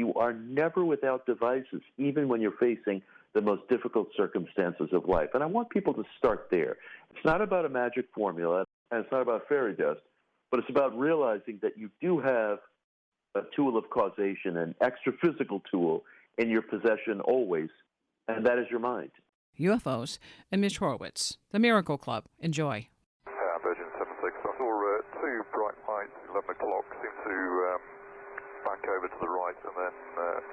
you are never without devices, even when you're facing the most difficult circumstances of life. And I want people to start there. It's not about a magic formula, and it's not about fairy dust, but it's about realizing that you do have a tool of causation, an extra physical tool in your possession always, and that is your mind. UFOs and Mitch Horowitz, The Miracle Club. Enjoy. Virgin 76. I saw two bright lights, 11 o'clock, seem to back over to the right and then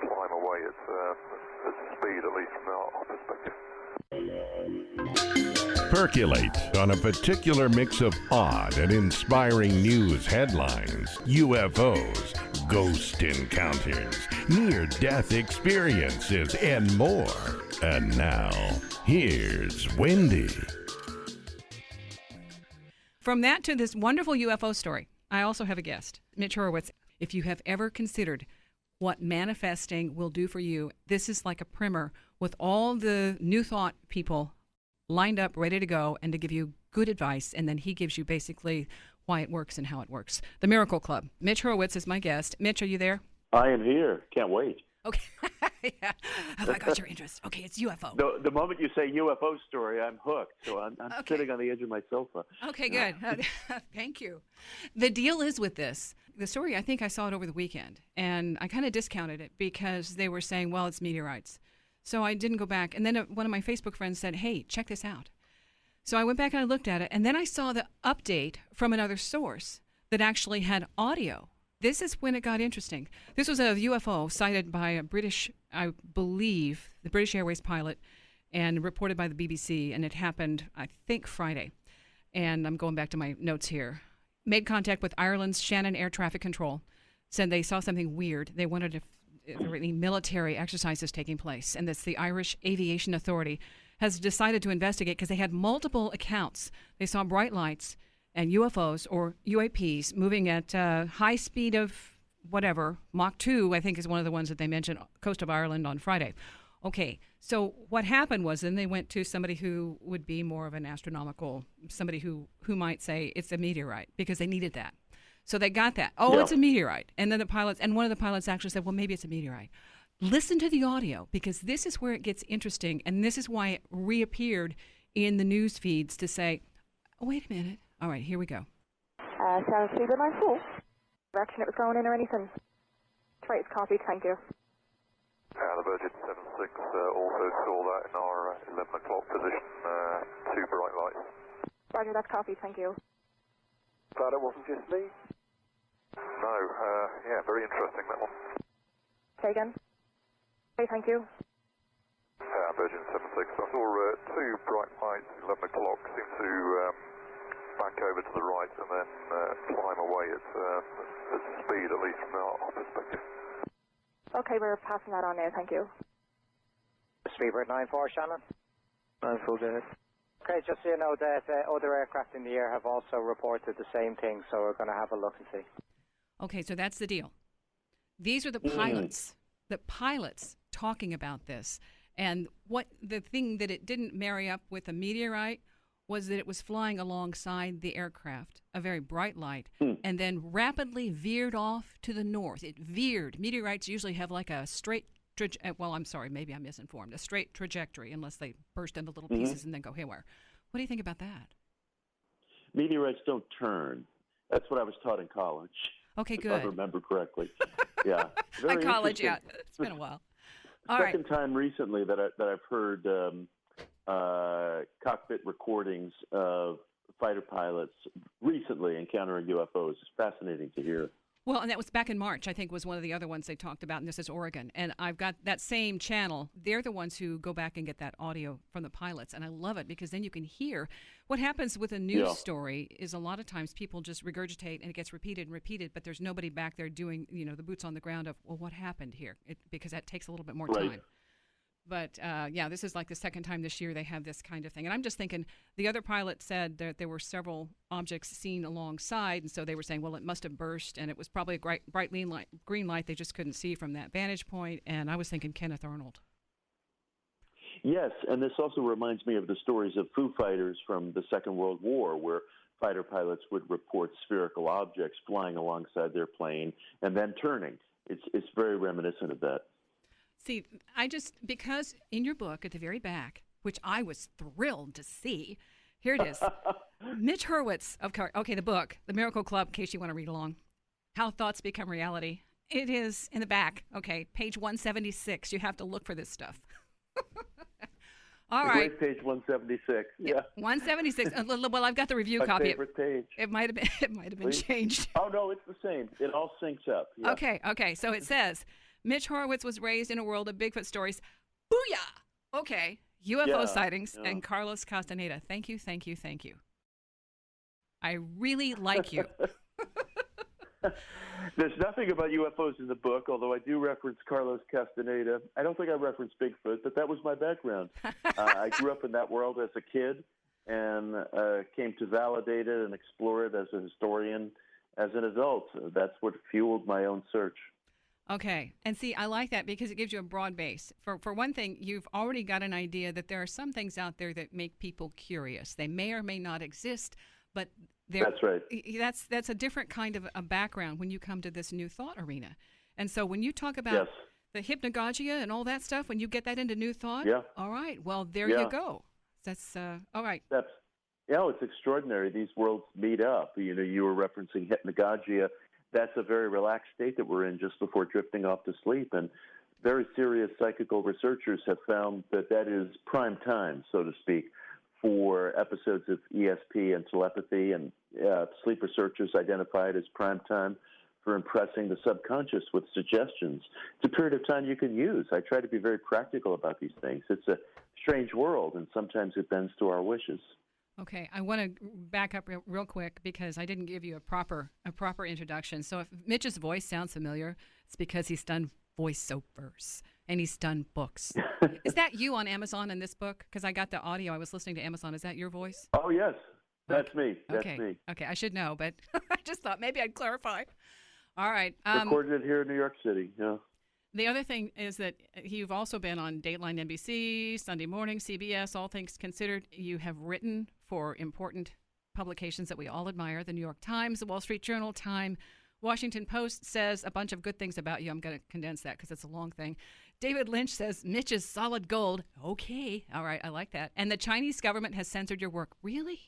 climb away at speed, at least from our perspective. Percolate on a particular mix of odd and inspiring news headlines, UFOs, ghost encounters, near-death experiences, and more. And now, here's Wendy. From that to this wonderful UFO story, I also have a guest, Mitch Horowitz. If you have ever considered what manifesting will do for you, this is like a primer with all the New Thought people lined up, ready to go, and to give you good advice, and then he gives you basically why it works and how it works. The Miracle Club. Mitch Horowitz is my guest. Mitch, are you there? I am here. Can't wait. Okay. Yeah. Have I got your interest? Okay, it's UFO. The moment you say UFO story, I'm hooked. So I'm Okay. sitting on the edge of my sofa. Okay, good. Thank you. The deal is with this. The story, I think I saw it over the weekend, and I kind of discounted it because they were saying, well, it's meteorites. So I didn't go back. And then one of my Facebook friends said, hey, check this out. So I went back and I looked at it, and then I saw the update from another source that actually had audio. This is when it got interesting. This was a UFO sighted by a British, I believe, the British Airways pilot, and reported by the BBC, and it happened, I think, Friday. And I'm going back to my notes here. Made contact with Ireland's Shannon Air Traffic Control, said they saw something weird. They wondered if there were any military exercises taking place, and that's the Irish Aviation Authority has decided to investigate because they had multiple accounts. They saw bright lights and UFOs or UAPs moving at high speed of whatever, Mach 2, I think is one of the ones that they mentioned, coast of Ireland on Friday. Okay, so what happened was then they went to somebody who would be more of an astronomical, somebody who might say it's a meteorite because they needed that. So they got that. Oh, yeah. It's a meteorite. And then the pilots, and one of the pilots actually said, well, maybe it's a meteorite. Listen to the audio because this is where it gets interesting, and this is why it reappeared in the news feeds to say, oh, wait a minute. All right, here we go. Shall I see the line full? Direction it was going in or anything? Trace copy, thank you. The Virgin 76 also saw that in our 11 o'clock position, two bright lights. Roger, that's copy, thank you. Glad it wasn't just me? No, yeah, very interesting, that one. Say again? Okay, thank you. Virgin 76, I saw two bright lights, 11 o'clock, seem to back over to the right and then climb away at speed, at least from our perspective. Okay, we're passing that on now, thank you. Speedbird 94, Shannon. 94, Dennis. Okay, just so you know that other aircraft in the air have also reported the same thing, so we're going to have a look and see. Okay, so that's the deal. These are the pilots talking about this. And what the thing that it didn't marry up with a meteorite was that it was flying alongside the aircraft, a very bright light, and then rapidly veered off to the north. It veered. Meteorites usually have like a straight, well, I'm sorry, maybe I'm misinformed, a straight trajectory unless they burst into little pieces and then go haywire. What do you think about that? Meteorites don't turn. That's what I was taught in college. Okay, good. If I remember correctly. Yeah. At college, yeah. It's been a while. All right. Second time recently that I've heard cockpit recordings of fighter pilots recently encountering UFOs. It's fascinating to hear. Well, and that was back in March, I think, was one of the other ones they talked about, and this is Oregon. And I've got that same channel. They're the ones who go back and get that audio from the pilots, and I love it because then you can hear. What happens with a news story is a lot of times people just regurgitate, and it gets repeated and repeated, but there's nobody back there doing, the boots on the ground of, well, what happened here? Because that takes a little bit more time. But, this is like the second time this year they have this kind of thing. And I'm just thinking, the other pilot said that there were several objects seen alongside, and so they were saying, well, it must have burst, and it was probably a bright green light they just couldn't see from that vantage point. And I was thinking Kenneth Arnold. Yes, and this also reminds me of the stories of Foo Fighters from the Second World War, where fighter pilots would report spherical objects flying alongside their plane and then turning It's very reminiscent of that. See, because in your book at the very back, which I was thrilled to see, here it is. Mitch Horowitz, the book, The Miracle Club, in case you want to read along. How Thoughts Become Reality. It is in the back. Okay, page 176. You have to look for this stuff. All right. Great, page 176. Yeah. 176. Well, I've got the review My copy. favorite page. It might have been changed. Oh no, it's the same. It all syncs up. Yeah. Okay. So it says, Mitch Horowitz was raised in a world of Bigfoot stories. Booyah! Okay. UFO sightings and Carlos Castaneda. Thank you. I really like you. There's nothing about UFOs in the book, although I do reference Carlos Castaneda. I don't think I referenced Bigfoot, but that was my background. I grew up in that world as a kid and came to validate it and explore it as a historian as an adult. That's what fueled my own search. Okay. And see, I like that because it gives you a broad base. For one thing, you've already got an idea that there are some things out there that make people curious. They may or may not exist, but that's right. That's a different kind of a background when you come to this new thought arena. And so when you talk about the hypnagogia and all that stuff, when you get that into new thought, all right, well, there you go. That's all right. It's extraordinary. These worlds meet up. You were referencing hypnagogia. That's a very relaxed state that we're in just before drifting off to sleep. And very serious psychical researchers have found that is prime time, so to speak, for episodes of ESP and telepathy, and sleep researchers identify it as prime time for impressing the subconscious with suggestions. It's a period of time you can use. I try to be very practical about these things. It's a strange world, and sometimes it bends to our wishes. Okay, I want to back up real quick because I didn't give you a proper introduction. So if Mitch's voice sounds familiar, it's because he's done voiceovers and he's done books. Is that you on Amazon in this book? Because I got the audio. I was listening to Amazon. Is that your voice? Oh, yes. That's me. That's me. Okay, I should know, but I just thought maybe I'd clarify. All right. Recorded it here in New York City, yeah. The other thing is that you've also been on Dateline NBC, Sunday Morning, CBS, All Things Considered. You have written for important publications that we all admire, the New York Times, the Wall Street Journal, Time, Washington Post says a bunch of good things about you. I'm going to condense that because it's a long thing. David Lynch says, Mitch is solid gold. Okay. All right. I like that. And the Chinese government has censored your work. Really?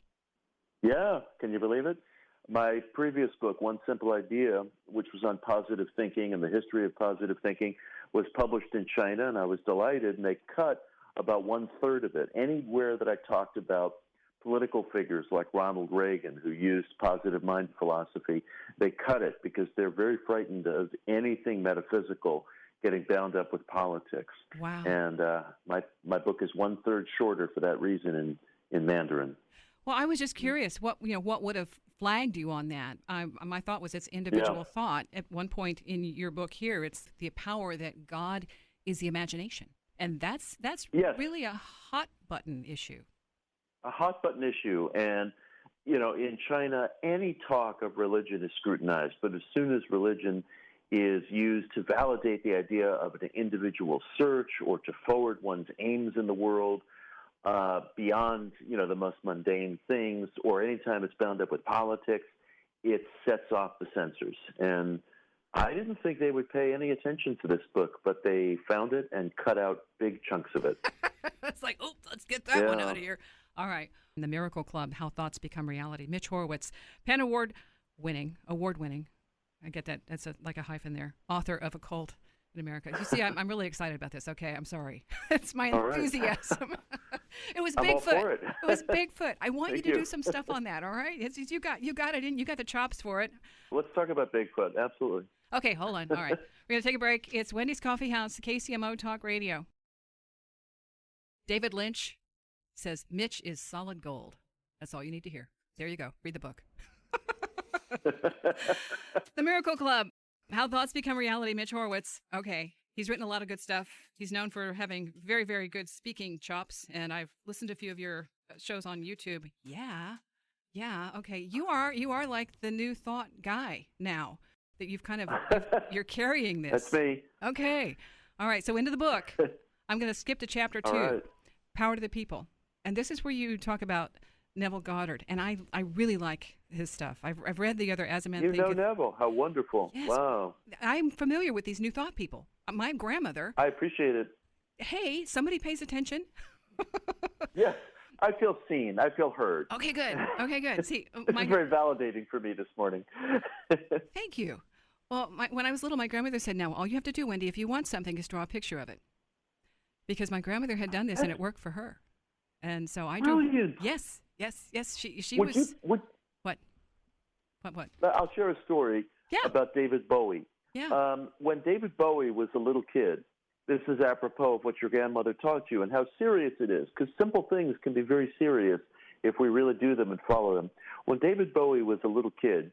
Yeah. Can you believe it? My previous book, One Simple Idea, which was on positive thinking and the history of positive thinking, was published in China, and I was delighted, and they cut about 1/3 of it. Anywhere that I talked about political figures like Ronald Reagan, who used positive mind philosophy, they cut it because they're very frightened of anything metaphysical getting bound up with politics. Wow. And my book is 1/3 shorter for that reason in Mandarin. Well, I was just curious, what would have flagged you on that? My thought was it's individual thought. At one point in your book here, it's the power that God is the imagination. And that's really a hot button issue. A hot button issue. And, in China, any talk of religion is scrutinized. But as soon as religion is used to validate the idea of an individual search or to forward one's aims in the world, beyond, the most mundane things, or anytime it's bound up with politics, it sets off the censors. And I didn't think they would pay any attention to this book, but they found it and cut out big chunks of it. It's like, let's get that one out of here. All right. The Miracle Club, How Thoughts Become Reality. Mitch Horowitz, PEN award winning. I get that. That's like a hyphen there. Author of Occult in America. You see, I'm really excited about this. Okay, I'm sorry. It's my enthusiasm. Right. It was I'm Bigfoot. All for it. It was Bigfoot. I want Thank you to you. do some stuff on that. All right, you got it in. You got the chops for it. Let's talk about Bigfoot. Absolutely. Okay, hold on. All right, we're gonna take a break. It's Wendy's Coffeehouse, KCMO Talk Radio. David Lynch says Mitch is solid gold. That's all you need to hear. There you go. Read the book. The Miracle Club, How Thoughts Become Reality. Mitch Horowitz. Okay. He's written a lot of good stuff. He's known for having very, very good speaking chops, and I've listened to a few of your shows on YouTube. Yeah. Okay. You are like the new thought guy now that you've you're carrying this. That's me. Okay. All right. So into the book. I'm going to skip to chapter 2, right. Power to the People, and this is where you talk about Neville Goddard, and I really like his stuff. I've read the other Azimuth. You know Neville. How wonderful. Yes. Wow. I'm familiar with these New Thought people. My grandmother. I appreciate it. Hey, somebody pays attention. Yes. I feel seen. I feel heard. Okay, good. See, This is very validating for me this morning. Thank you. Well, when I was little, my grandmother said, now, all you have to do, Wendy, if you want something, is draw a picture of it. Because my grandmother had done this, and it worked for her. And so I drew. Brilliant. Yes. She was. What? I'll share a story about David Bowie. Yeah. When David Bowie was a little kid, this is apropos of what your grandmother taught you and how serious it is, because simple things can be very serious if we really do them and follow them. When David Bowie was a little kid,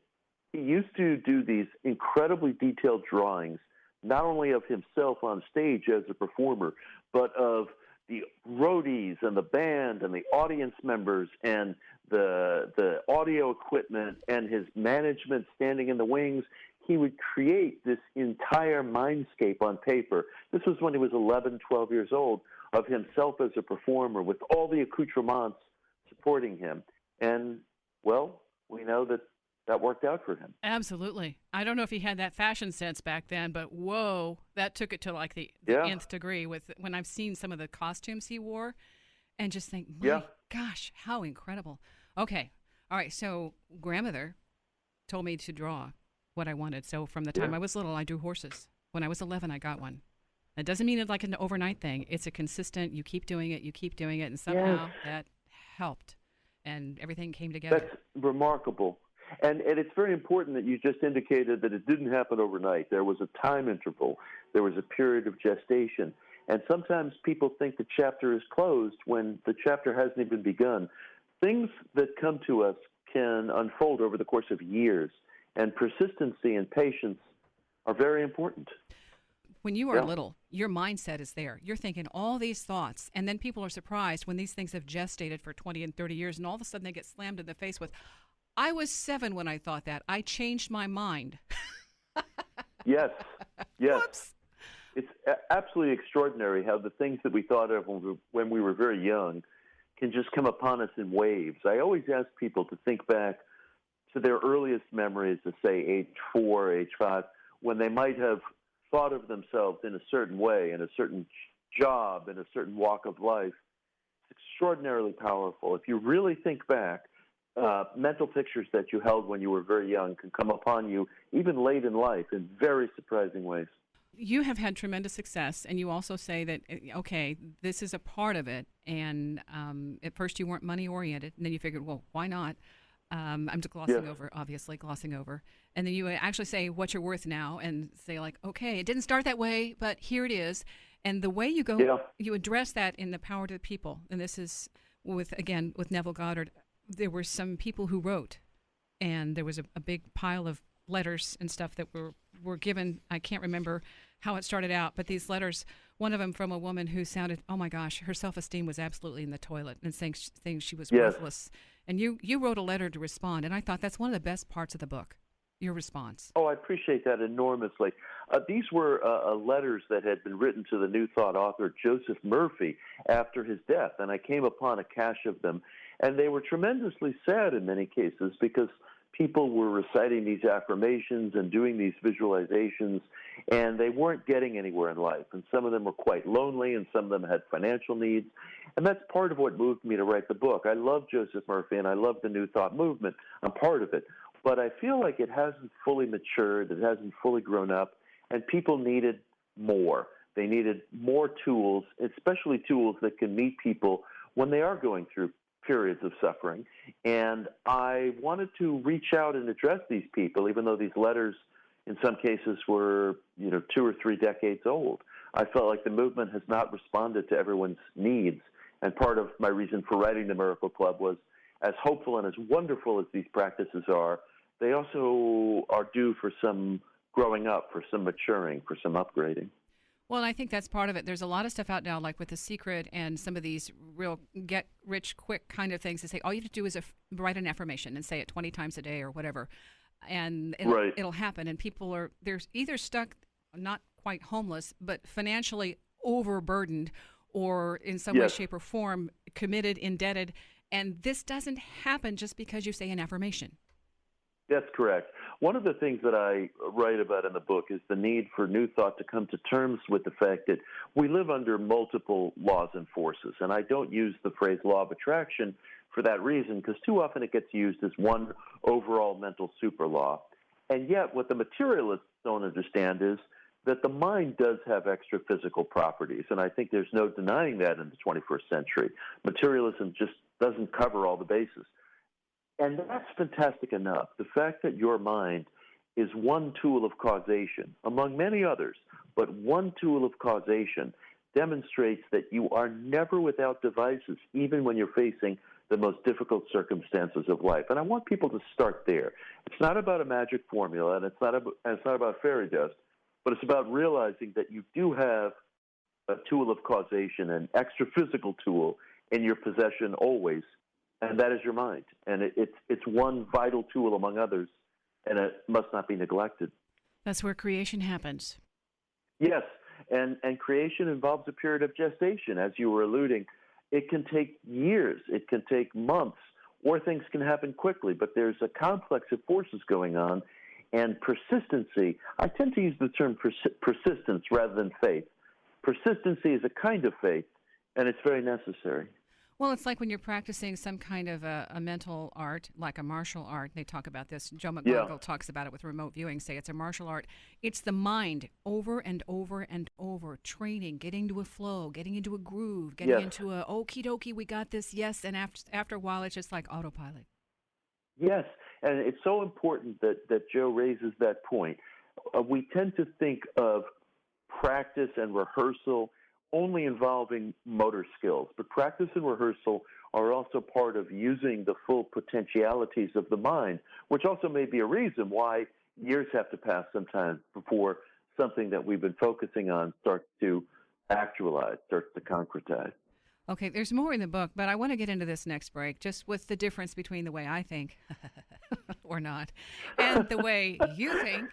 he used to do these incredibly detailed drawings, not only of himself on stage as a performer, but of the roadies and the band and the audience members and the audio equipment and his management standing in the wings. He would create this entire mindscape on paper. This was when he was 11, 12 years old, of himself as a performer with all the accoutrements supporting him. And, well, we know that worked out for him. Absolutely. I don't know if he had that fashion sense back then, but whoa, that took it to like the nth degree with when I've seen some of the costumes he wore and just think, my gosh, how incredible. Okay. All right. So grandmother told me to draw what I wanted. So from the time I was little, I drew horses. When I was 11, I got one. It doesn't mean it's like an overnight thing. It's a consistent, you keep doing it, and somehow that helped, and everything came together. That's remarkable. And it's very important that you just indicated that it didn't happen overnight. There was a time interval. There was a period of gestation. And sometimes people think the chapter is closed when the chapter hasn't even begun. Things that come to us can unfold over the course of years, and persistency and patience are very important. When you are little, your mindset is there. You're thinking all these thoughts, and then people are surprised when these things have gestated for 20 and 30 years, and all of a sudden they get slammed in the face with, I was 7 when I thought that. I changed my mind. Yes. Whoops. It's absolutely extraordinary how the things that we thought of when we were very young can just come upon us in waves. I always ask people to think back to their earliest memories of, say, age 4, age 5, when they might have thought of themselves in a certain way, in a certain job, in a certain walk of life. It's extraordinarily powerful. If you really think back, mental pictures that you held when you were very young can come upon you even late in life in very surprising ways. You have had tremendous success, and you also say that, okay, this is a part of it, and at first you weren't money-oriented, and then you figured, well, why not? I'm just glossing over. And then you actually say what you're worth now and say, like, okay, it didn't start that way, but here it is. And the way you go, you address that in The Power to the People, and this is with Neville Goddard. There were some people who wrote, and there was a big pile of letters and stuff that were given. I can't remember how it started out, but these letters, one of them from a woman who sounded, oh my gosh, her self-esteem was absolutely in the toilet and saying she was worthless. And you wrote a letter to respond, and I thought that's one of the best parts of the book, your response. Oh, I appreciate that enormously. These were letters that had been written to the New Thought author Joseph Murphy after his death, and I came upon a cache of them. And they were tremendously sad in many cases because people were reciting these affirmations and doing these visualizations, and they weren't getting anywhere in life. And some of them were quite lonely, and some of them had financial needs. And that's part of what moved me to write the book. I love Joseph Murphy, and I love the New Thought movement. I'm part of it. But I feel like it hasn't fully matured, it hasn't fully grown up, and people needed more. They needed more tools, especially tools that can meet people when they are going through periods of suffering. And I wanted to reach out and address these people, even though these letters in some cases were, 2 or 3 decades old. I felt like the movement has not responded to everyone's needs. And part of my reason for writing the Miracle Club was, as hopeful and as wonderful as these practices are, they also are due for some growing up, for some maturing, for some upgrading. Well, I think that's part of it. There's a lot of stuff out now, like with The Secret and some of these real get-rich-quick kind of things that say all you have to do is write an affirmation and say it 20 times a day or whatever, and it'll happen. And people they're either stuck, not quite homeless, but financially overburdened or in some way, shape, or form committed, indebted. And this doesn't happen just because you say an affirmation. That's correct. One of the things that I write about in the book is the need for new thought to come to terms with the fact that we live under multiple laws and forces. And I don't use the phrase law of attraction for that reason, because too often it gets used as one overall mental super law. And yet what the materialists don't understand is that the mind does have extra physical properties. And I think there's no denying that in the 21st century. Materialism just doesn't cover all the bases. And that's fantastic enough. The fact that your mind is one tool of causation, among many others, but one tool of causation demonstrates that you are never without devices, even when you're facing the most difficult circumstances of life. And I want people to start there. It's not about a magic formula, and it's not about fairy dust, but it's about realizing that you do have a tool of causation, an extra physical tool in your possession always, and that is your mind. And it's one vital tool among others, and it must not be neglected. That's where creation happens. Yes, and creation involves a period of gestation, as you were alluding. It can take years, it can take months, or things can happen quickly, but there's a complex of forces going on, and persistency. I tend to use the term persistence rather than faith. Persistency is a kind of faith, and it's very necessary. Well, it's like when you're practicing some kind of a mental art, like a martial art. They talk about this. Joe McGonigal talks about it with remote viewing, say it's a martial art. It's the mind over and over and over, training, getting to a flow, getting into a groove, getting into a okie dokie, we got this, yes, and after a while it's just like autopilot. Yes, and it's so important that Joe raises that point. We tend to think of practice and rehearsal only involving motor skills, but practice and rehearsal are also part of using the full potentialities of the mind, which also may be a reason why years have to pass sometimes before something that we've been focusing on starts to actualize, starts to concretize. Okay, there's more in the book, but I want to get into this next break, just with the difference between the way I think, or not, and the way you think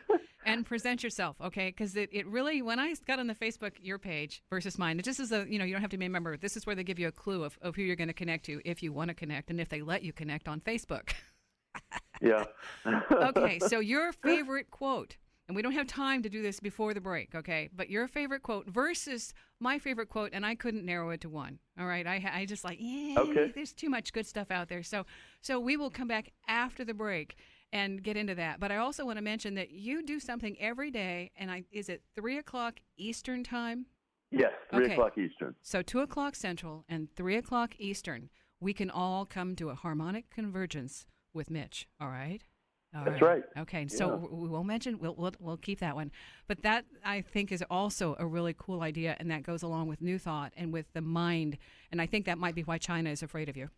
and present yourself, okay? Because it really, when I got on the Facebook, your page versus mine, it just is you don't have to be a member. This is where they give you a clue of who you're going to connect to if you want to connect and if they let you connect on Facebook. Yeah. Okay, so your favorite quote. And we don't have time to do this before the break, okay? But your favorite quote versus my favorite quote, and I couldn't narrow it to one, all right? I just like, okay. There's too much good stuff out there. So we will come back after the break and get into that. But I also want to mention that you do something every day, and is it 3 o'clock Eastern time? Yes, 3 o'clock Eastern. So 2 o'clock Central and 3 o'clock Eastern, we can all come to a harmonic convergence with Mitch, all right? That's right. Okay, so we won't mention. We'll keep that one, but that I think is also a really cool idea, and that goes along with New Thought and with the mind. And I think that might be why China is afraid of you.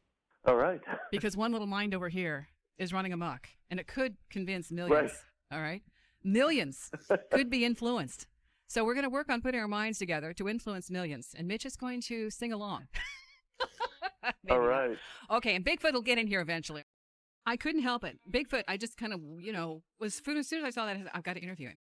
All right. Because one little mind over here is running amok, and it could convince millions. Right. All right, millions could be influenced. So we're going to work on putting our minds together to influence millions, and Mitch is going to sing along. All right. Not. Okay, and Bigfoot will get in here eventually. I couldn't help it. Bigfoot, I just kind of, was food. As soon as I saw that, I said, I've got to interview him.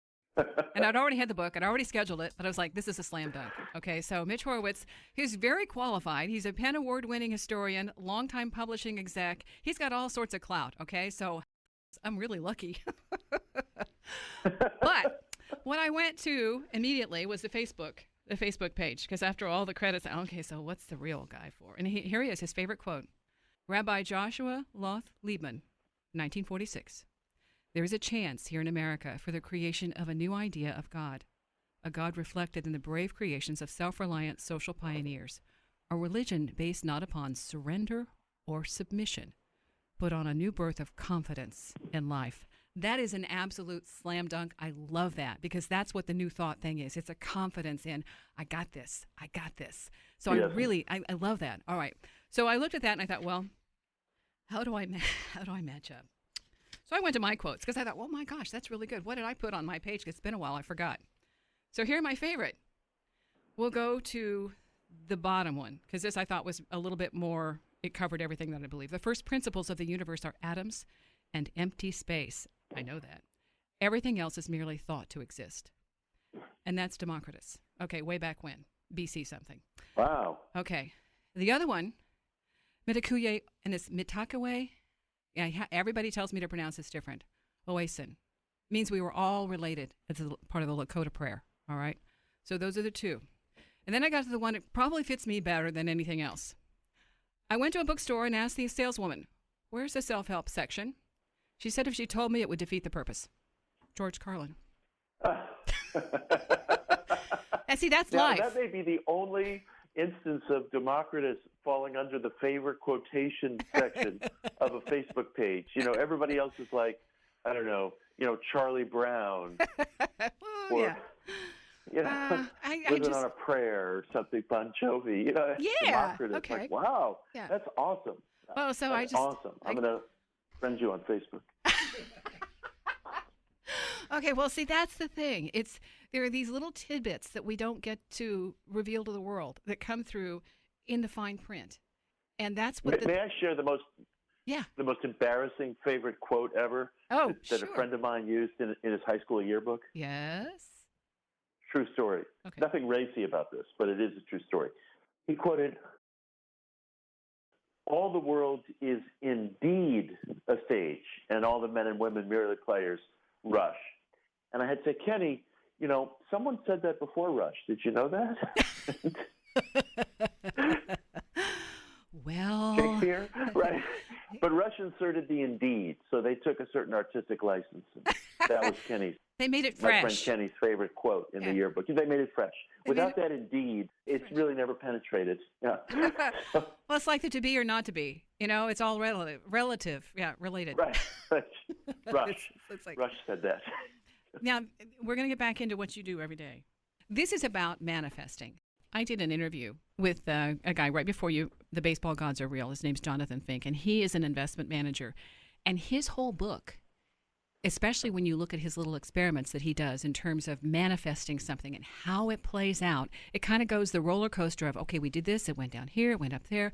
And I'd already had the book. I'd already scheduled it. But I was like, this is a slam dunk. Okay, so Mitch Horowitz, he's very qualified. He's a PEN Award-winning historian, longtime publishing exec. He's got all sorts of clout, okay? So I'm really lucky. But what I went to immediately was the Facebook page, because after all the credits, okay, so what's the real guy for? And here he is, his favorite quote. Rabbi Joshua Loth Liebman, 1946. There is a chance here in America for the creation of a new idea of God, a God reflected in the brave creations of self-reliant social pioneers, a religion based not upon surrender or submission, but on a new birth of confidence in life. That is an absolute slam dunk. I love that, because that's what the New Thought thing is. It's a confidence in, I got this. So yeah. I love that. All right. So I looked at that and I thought, well, how do I match up? So I went to my quotes because I thought, well, my gosh, that's really good. What did I put on my page? It's been a while. I forgot. So here are my favorite. We'll go to the bottom one because this I thought was a little bit more, it covered everything that I believe. The first principles of the universe are atoms and empty space. I know that. Everything else is merely thought to exist. And that's Democritus. Okay, way back when. BC something. Wow. Okay. The other one, Mitakuye, and it's Mitakawe. Yeah, everybody tells me to pronounce this different. Oasin. Means we were all related. It's a part of the Lakota prayer, all right? So those are the two. And then I got to the one that probably fits me better than anything else. I went to a bookstore and asked the saleswoman, where's the self-help section? She said if she told me, it would defeat the purpose. George Carlin. And see, that's life. That may be the only instance of Democritus falling under the favorite quotation section of a Facebook page. You know, everybody else is like, I don't know, Charlie Brown. Or, yeah. Living on a prayer or something, Bon Jovi. Yeah. Democritus. Okay. Like, wow, Yeah. that's awesome. Well, so that's awesome. I'm going to friend you on Facebook. Okay, well, see, that's the thing. There are these little tidbits that we don't get to reveal to the world that come through in the fine print, and that's what. May I share the most embarrassing favorite quote ever? Oh, that a friend of mine used in his high school yearbook. Yes. True story. Okay. Nothing racy about this, but it is a true story. He quoted, "All the world is indeed a stage, and all the men and women merely players. Rush." And I had said, Kenny, someone said that before Rush. Did you know that? Well, Shakespeare, right? But Rush inserted the indeed, so they took a certain artistic license. That was Kenny's. They made it my fresh. friend Kenny's favorite quote in the yearbook. They made it fresh. Without that indeed, it's really never penetrated. Yeah. Well, it's like the to be or not to be. It's all relative. Yeah, related. Right. Rush. It's like, Rush said that. Now, we're going to get back into what you do every day. This is about manifesting. I did an interview with a guy right before you, The Baseball Gods Are Real. His name's Jonathan Fink, and he is an investment manager. And his whole book, especially when you look at his little experiments that he does in terms of manifesting something and how it plays out, it kind of goes the roller coaster of, okay, we did this, it went down here, it went up there.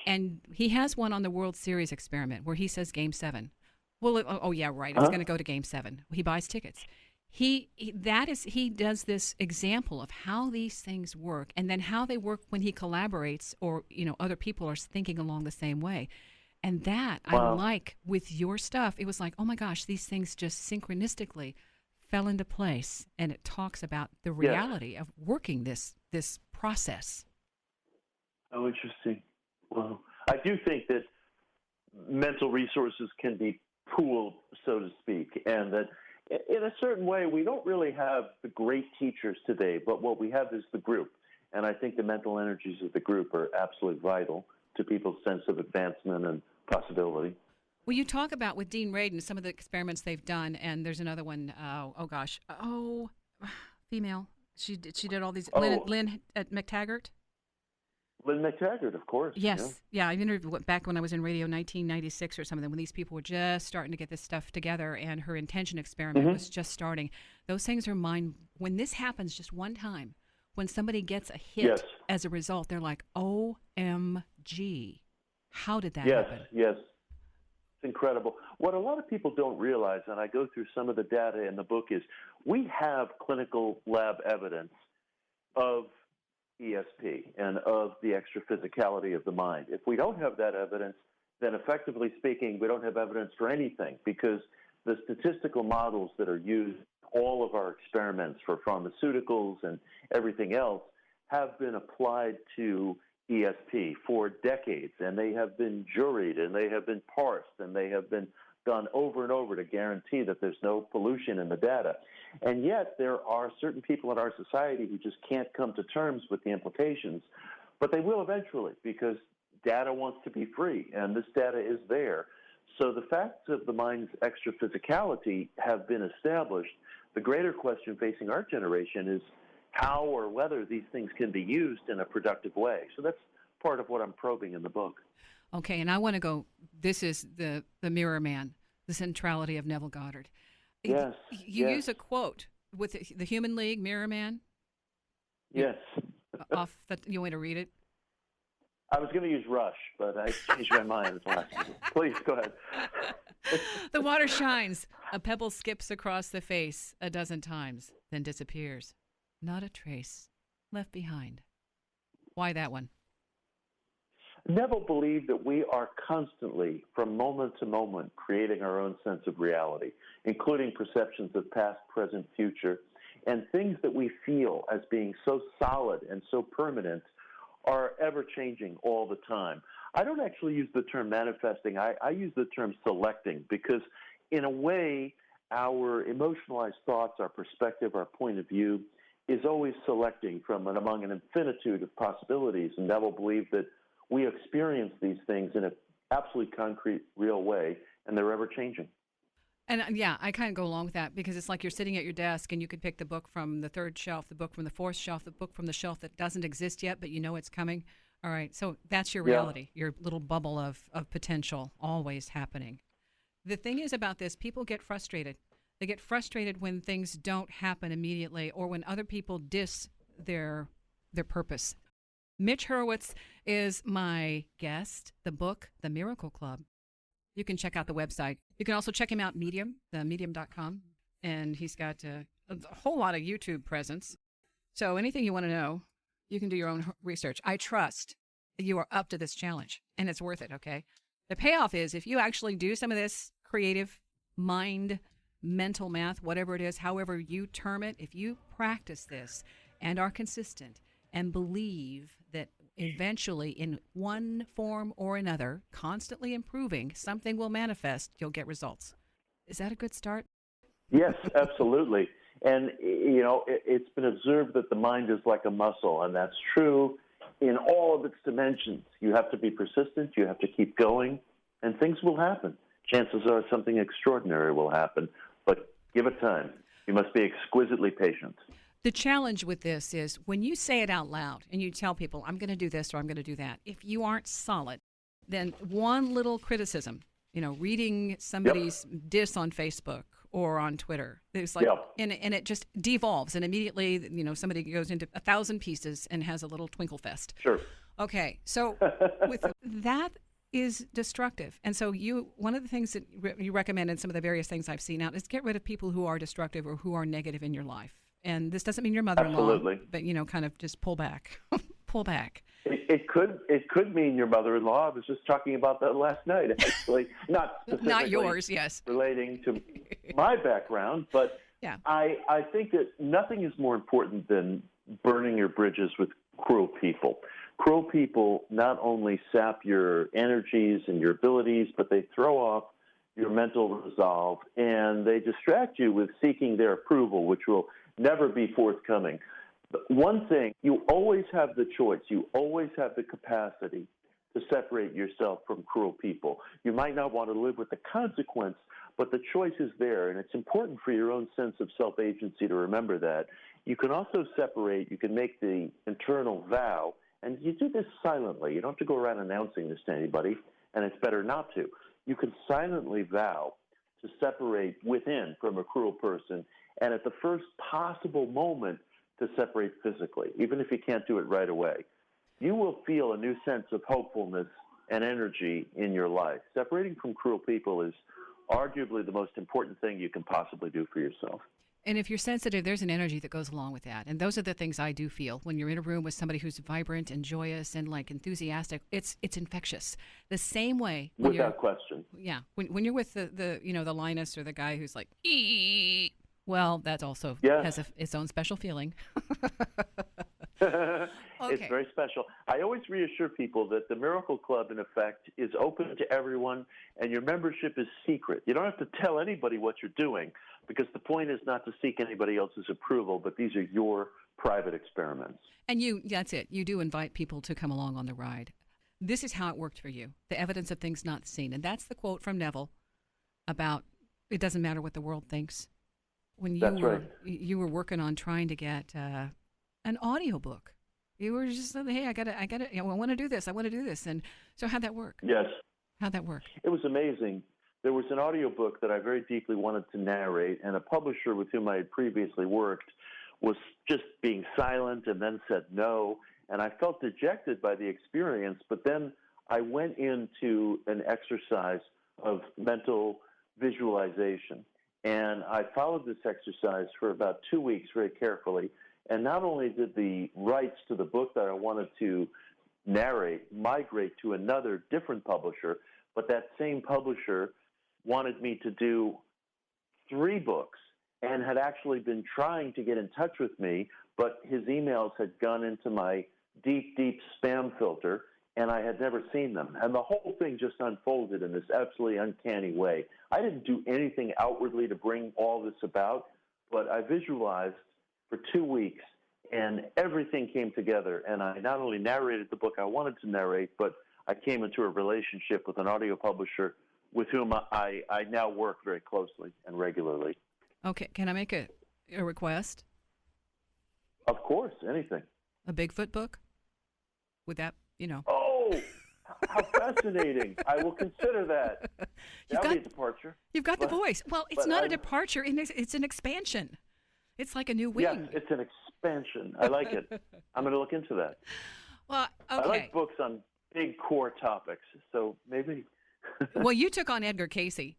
And he has one on the World Series experiment where he says Game 7. Well, oh yeah, right, it's going to go to Game 7. He buys tickets. He does this example of how these things work and then how they work when he collaborates or, other people are thinking along the same way. And that I like with your stuff. It was like, oh my gosh, these things just synchronistically fell into place. And it talks about the reality of working this process. Oh, interesting. Well, I do think that mental resources can be pooled, so to speak, and that in a certain way, we don't really have the great teachers today, but what we have is the group. And I think the mental energies of the group are absolutely vital to people's sense of advancement and possibility. Well, you talk about with Dean Radin some of the experiments they've done, and there's another one, female. She did all these, Lynn at McTaggart. Lynn McTaggart, of course. Yes. Yeah, I interviewed back when I was in radio 1996 or something, when these people were just starting to get this stuff together, and her intention experiment was just starting. Those things are mine. When this happens just one time, when somebody gets a hit as a result, they're like, OMG, how did that happen? Yes. It's incredible. What a lot of people don't realize, and I go through some of the data in the book, is we have clinical lab evidence of ESP and of the extra physicality of the mind. If we don't have that evidence, then effectively speaking, we don't have evidence for anything, because the statistical models that are used in all of our experiments for pharmaceuticals and everything else have been applied to ESP for decades, and they have been juried, and they have been parsed, and they have been done over and over to guarantee that there's no pollution in the data. And yet there are certain people in our society who just can't come to terms with the implications, but they will eventually, because data wants to be free, and this data is there. So the facts of the mind's extra physicality have been established. The greater question facing our generation is how or whether these things can be used in a productive way. So that's part of what I'm probing in the book. Okay, and I want to go, this is the Mirror Man, the centrality of Neville Goddard. Yes. You use a quote with the Human League, Mirror Man? Yes. You want to read it? I was going to use Rush, but I changed my mind. Please, go ahead. The water shines. A pebble skips across the face a dozen times, then disappears. Not a trace left behind. Why that one? Neville believed that we are constantly, from moment to moment, creating our own sense of reality, including perceptions of past, present, future, and things that we feel as being so solid and so permanent are ever-changing all the time. I don't actually use the term manifesting. I use the term selecting because, in a way, our emotionalized thoughts, our perspective, our point of view is always selecting from and among an infinitude of possibilities. And Neville believed that we experience these things in an absolutely concrete, real way, and they're ever-changing. And yeah, I kind of go along with that because it's like you're sitting at your desk and you could pick the book from the third shelf, the book from the fourth shelf, the book from the shelf that doesn't exist yet, but you know it's coming. All right, so that's your reality, your little bubble of potential always happening. The thing is about this, people get frustrated. They get frustrated when things don't happen immediately or when other people diss their purpose. Mitch Horowitz is my guest. The book, The Miracle Club. You can check out the website. You can also check him out, Medium, medium.com. And he's got a whole lot of YouTube presence. So anything you want to know, you can do your own research. I trust you are up to this challenge, and it's worth it, okay? The payoff is if you actually do some of this creative mental math, whatever it is, however you term it, if you practice this and are consistent and believe that eventually in one form or another, constantly improving, something will manifest, you'll get results. Is that a good start? Yes, absolutely. And, you know, it's been observed that the mind is like a muscle, and that's true in all of its dimensions. You have to be persistent, you have to keep going, and things will happen. Chances are something extraordinary will happen, but give it time. You must be exquisitely patient. The challenge with this is when you say it out loud and you tell people, I'm going to do this or I'm going to do that, if you aren't solid, then one little criticism, you know, reading somebody's diss on Facebook or on Twitter, it's like, and it just devolves, and immediately, you know, somebody goes into 1,000 pieces and has a little twinkle fest. Sure. Okay, so with that is destructive. And so one of the things that you recommend in some of the various things I've seen out is get rid of people who are destructive or who are negative in your life. And this doesn't mean your mother-in-law, Absolutely. But, you know, kind of just pull back, pull back. It could mean your mother-in-law. I was just talking about that last night, actually. Not specifically not yours, yes. relating to my background, but yeah. I think that nothing is more important than burning your bridges with cruel people. Cruel people not only sap your energies and your abilities, but they throw off your mental resolve, and they distract you with seeking their approval, which will never be forthcoming. But one thing, you always have the choice. You always have the capacity to separate yourself from cruel people. You might not want to live with the consequence, but the choice is there, and it's important for your own sense of self-agency to remember that. You can also separate. You can make the internal vow, and you do this silently. You don't have to go around announcing this to anybody, and it's better not to. You can silently vow to separate within from a cruel person, and at the first possible moment to separate physically, even if you can't do it right away. You will feel a new sense of hopefulness and energy in your life. Separating from cruel people is arguably the most important thing you can possibly do for yourself. And if you're sensitive, there's an energy that goes along with that. And those are the things I do feel. When you're in a room with somebody who's vibrant and joyous and like enthusiastic, it's infectious. The same way. Without question. Yeah. When you're with the Linus or the guy who's like, ee, well, that also has its own special feeling. Okay. It's very special. I always reassure people that the Miracle Club, in effect, is open to everyone, and your membership is secret. You don't have to tell anybody what you're doing, because the point is not to seek anybody else's approval, but these are your private experiments. And that's it. You do invite people to come along on the ride. This is how it worked for you, the evidence of things not seen. And that's the quote from Neville about it doesn't matter what the world thinks. When you were working on trying to get an audiobook. You were just saying, hey, I want to do this. I want to do this. And so how'd that work? Yes. How'd that work? It was amazing. There was an audiobook that I very deeply wanted to narrate, and a publisher with whom I had previously worked was just being silent and then said no. And I felt dejected by the experience, but then I went into an exercise of mental visualization. And I followed this exercise for about 2 weeks very carefully. And not only did the rights to the book that I wanted to narrate, migrate to another different publisher, but that same publisher wanted me to do 3 books and had actually been trying to get in touch with me, but his emails had gone into my deep, deep spam filter, and I had never seen them. And the whole thing just unfolded in this absolutely uncanny way. I didn't do anything outwardly to bring all this about, but I visualized for 2 weeks, and everything came together. And I not only narrated the book I wanted to narrate, but I came into a relationship with an audio publisher with whom I now work very closely and regularly. Okay, can I make a request? Of course, anything. A Bigfoot book? Would that, Oh, how fascinating. I will consider that. That would be a departure. You've got the voice. Well, it's not a departure. It's an expansion. It's like a new wing. Yes, it's an expansion. I like it. I'm going to look into that. Well, okay. I like books on big core topics, so maybe. Well, you took on Edgar Cayce.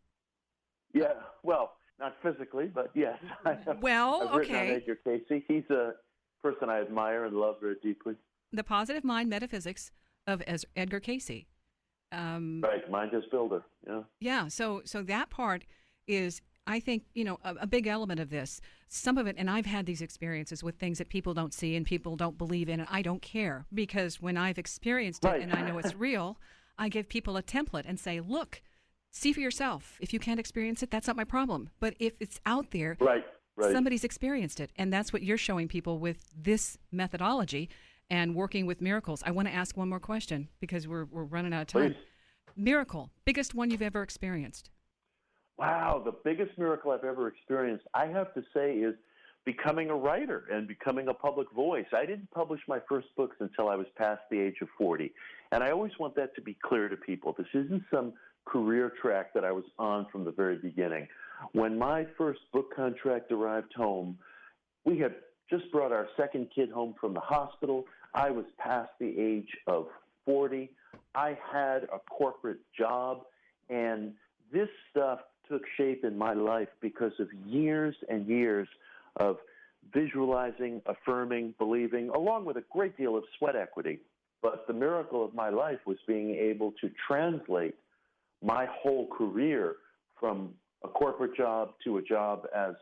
Yeah, well, not physically, but yes. I've written on Edgar Cayce. He's a person I admire and love very deeply. The Positive Mind Metaphysics of Edgar Cayce. Right, mind as builder. Yeah. Yeah. So that part is, I think, a big element of this. Some of it, and I've had these experiences with things that people don't see and people don't believe in, and I don't care, because when I've experienced it and I know it's real, I give people a template and say, look, see for yourself. If you can't experience it, that's not my problem. But if it's out there, right. Somebody's experienced it, and that's what you're showing people with this methodology and working with miracles. I want to ask one more question because we're running out of time. Please. Miracle, biggest one you've ever experienced. Wow, the biggest miracle I've ever experienced, I have to say, is becoming a writer and becoming a public voice. I didn't publish my first books until I was past the age of 40. And I always want that to be clear to people. This isn't some career track that I was on from the very beginning. When my first book contract arrived home, we had just brought our second kid home from the hospital. I was past the age of 40. I had a corporate job, and this stuff took shape in my life because of years and years of visualizing, affirming, believing, along with a great deal of sweat equity. But the miracle of my life was being able to translate my whole career from a corporate job to a job as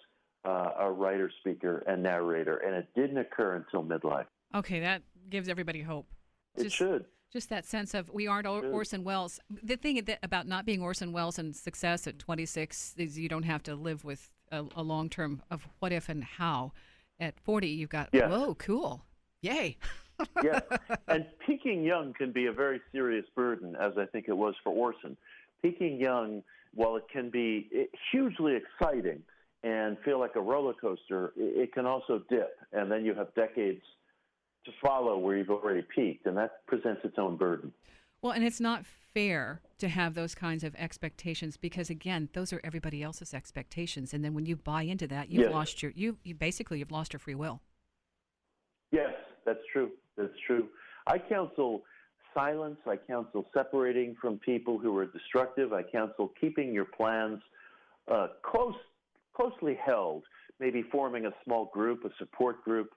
a writer, speaker, and narrator, and it didn't occur until midlife. Okay, that gives everybody hope. It should. Just that sense of we aren't Orson Welles. The thing about not being Orson Welles and success at 26 is you don't have to live with a long term of what if and how. At 40, you've got, whoa, cool. Yay. Yeah, and peaking young can be a very serious burden, as I think it was for Orson. Peaking young, while it can be hugely exciting and feel like a roller coaster, it can also dip, and then you have decades to follow where you've already peaked, and that presents its own burden. Well, and it's not fair to have those kinds of expectations because, again, those are everybody else's expectations, and then when you buy into that, you've lost you've lost your free will. Yes, that's true. That's true. I counsel silence. I counsel separating from people who are destructive. I counsel keeping your plans closely held, maybe forming a small group, a support group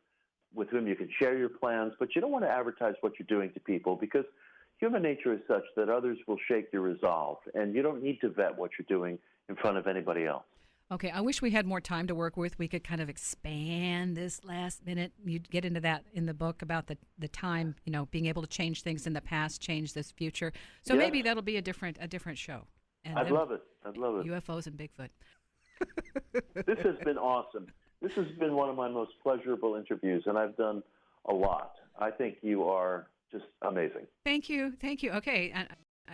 with whom you can share your plans, but you don't want to advertise what you're doing to people because human nature is such that others will shake your resolve, and you don't need to vet what you're doing in front of anybody else. Okay, I wish we had more time to work with. We could kind of expand this last minute. You'd get into that in the book about the time, being able to change things in the past, change this future. So maybe that'll be a different show. And I'd love it. UFOs and Bigfoot. This has been awesome. This has been one of my most pleasurable interviews, and I've done a lot. I think you are just amazing. Thank you. Okay.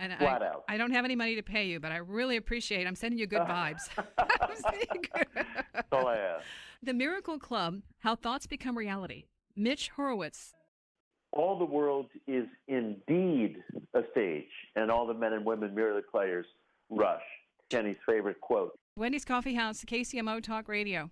And Flat out. I don't have any money to pay you, but I really appreciate it. I'm sending you good vibes. That's all I ask. The Miracle Club, How Thoughts Become Reality. Mitch Horowitz. All the world is indeed a stage, and all the men and women merely players. Rush. Kenny's favorite quote. Wendy's Coffeehouse, KCMO Talk Radio.